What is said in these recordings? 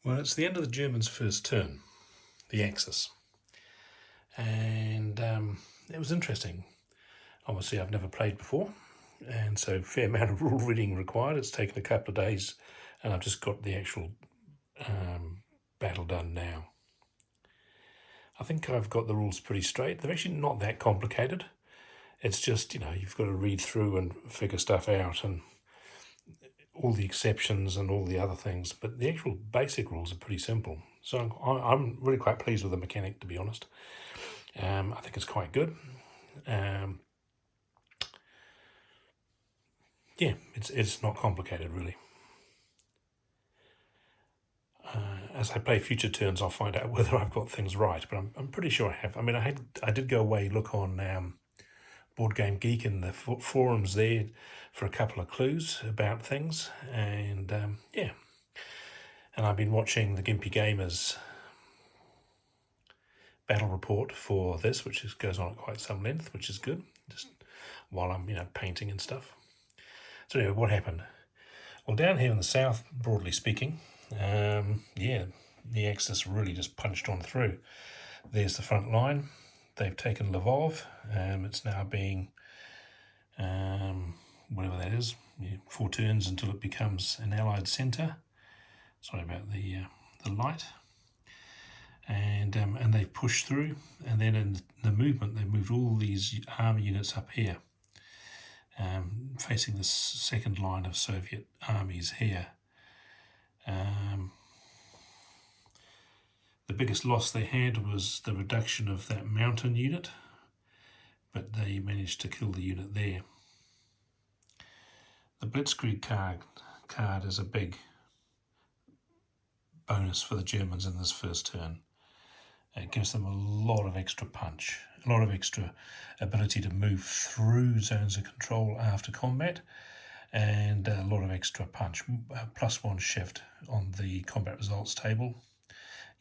Well, it's the end of the Germans' first turn, the Axis, and it was interesting. Obviously, I've never played before, and so fair amount of rule reading required. It's taken a couple of days, and I've just got the actual battle done now. I think I've got the rules pretty straight. They're actually not that complicated. It's just, you've got to read through and figure stuff out and all the exceptions and all the other things, but the actual basic rules are pretty simple. So I'm really quite pleased with the mechanic, to be honest. I think it's quite good. Yeah, it's not complicated, really. As I play future turns, I'll find out whether I've got things right, but I'm pretty sure I have. I mean, I did go away, look on Board Game Geek in the forums there for a couple of clues about things, and yeah. And I've been watching the Gimpy Gamers battle report for this, which goes on at quite some length, which is good, just while I'm, painting and stuff. So anyway, what happened? Well, down here in the south, broadly speaking, yeah, the Axis really just punched on through. There's the front line. They've taken Lvov. It's now being, whatever that is, 4 turns until it becomes an Allied centre. Sorry about the light. And they've pushed through, and then in the movement they've moved all these army units up here, facing the second line of Soviet armies here. The biggest loss they had was the reduction of that mountain unit, but they managed to kill the unit there. The Blitzkreig card is a big bonus for the Germans in this first turn. It gives them a lot of extra punch, a lot of extra ability to move through zones of control after combat, and a lot of extra punch. +1 shift on the combat results table.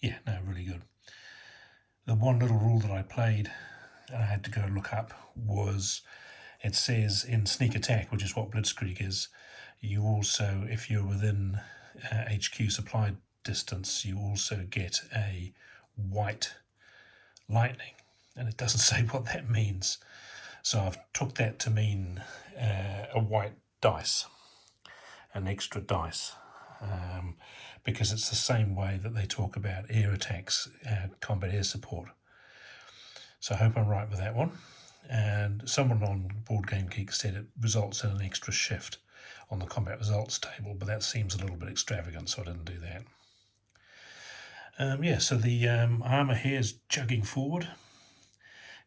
Yeah, no, really good. The one little rule that I played, and I had to go look up, was it says in sneak attack, which is what Blitzkrieg is, you also, if you're within HQ supply distance, you also get a white lightning, and it doesn't say what that means. So I've took that to mean a white dice, an extra dice, because it's the same way that they talk about air attacks, combat air support. So I hope I'm right with that one. And someone on Board Game Geek said it results in an extra shift on the combat results table, but that seems a little bit extravagant, so I didn't do that. Yeah, so the armour here is jugging forward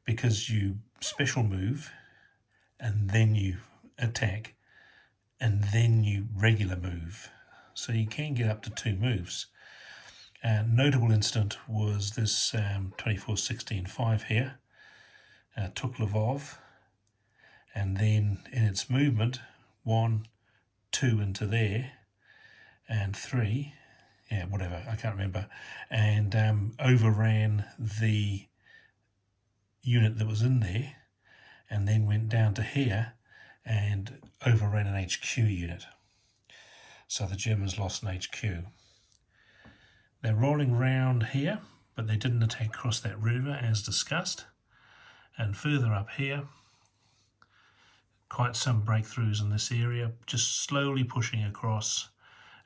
because you special move and then you attack and then you regular move. So you can get up to 2 moves. Notable incident was this 24-16-5 here. Took Lvov, and then in its movement, 1, 2 into there, and 3, yeah, whatever, I can't remember, and overran the unit that was in there, and then went down to here and overran an HQ unit. So the Germans lost an HQ. They're rolling round here, but they didn't attack across that river as discussed. And further up here, quite some breakthroughs in this area, just slowly pushing across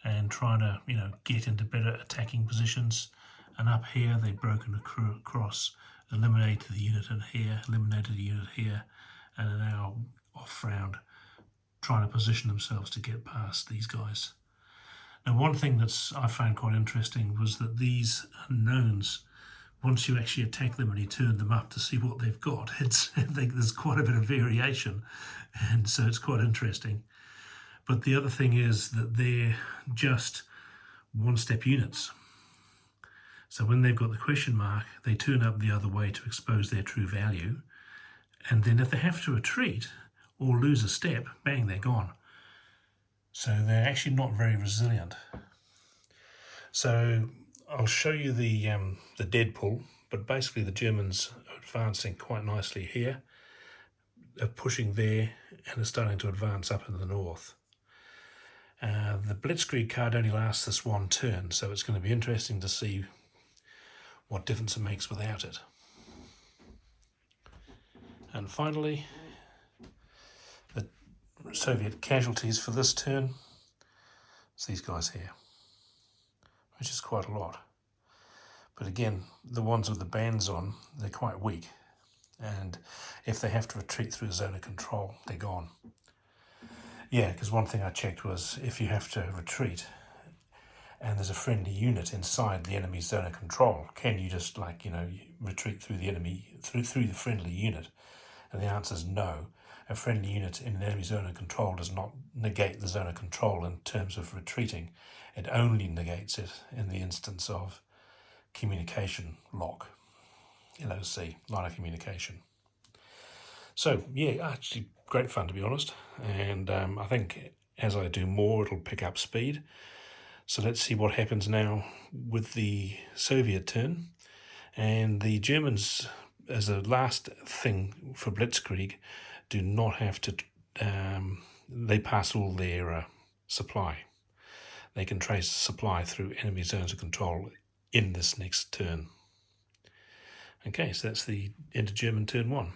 and trying to, get into better attacking positions. And up here, they've broken across, eliminated the unit in here, eliminated the unit here, and are now off round, trying to position themselves to get past these guys. Now, one thing that I found quite interesting was that these unknowns, once you actually attack them and you turn them up to see what they've got, there's quite a bit of variation, and so it's quite interesting. But the other thing is that they're just 1-step units. So when they've got the question mark, they turn up the other way to expose their true value, and then if they have to retreat or lose a step, bang, they're gone. So they're actually not very resilient. So I'll show you the dead pull, but basically the Germans are advancing quite nicely here. They're pushing there and are starting to advance up in the north. The Blitzkrieg card only lasts this one turn, so it's going to be interesting to see what difference it makes without it. And finally, the Soviet casualties for this turn, it's these guys here, which is quite a lot. But again, the ones with the bands on, they're quite weak. And if they have to retreat through a zone of control, they're gone. Yeah, because one thing I checked was if you have to retreat and there's a friendly unit inside the enemy's zone of control, can you just retreat through the enemy, through the friendly unit? And the answer is no. A friendly unit in an enemy zone of control does not negate the zone of control in terms of retreating. It only negates it in the instance of communication lock, LOC, line of communication. So yeah, actually great fun, to be honest, and I think as I do more it'll pick up speed. So let's see what happens now with the Soviet turn. And the Germans, as a last thing for Blitzkrieg, do not have to, they pass all their supply. They can trace supply through enemy zones of control in this next turn. Okay, so that's the end of German turn 1.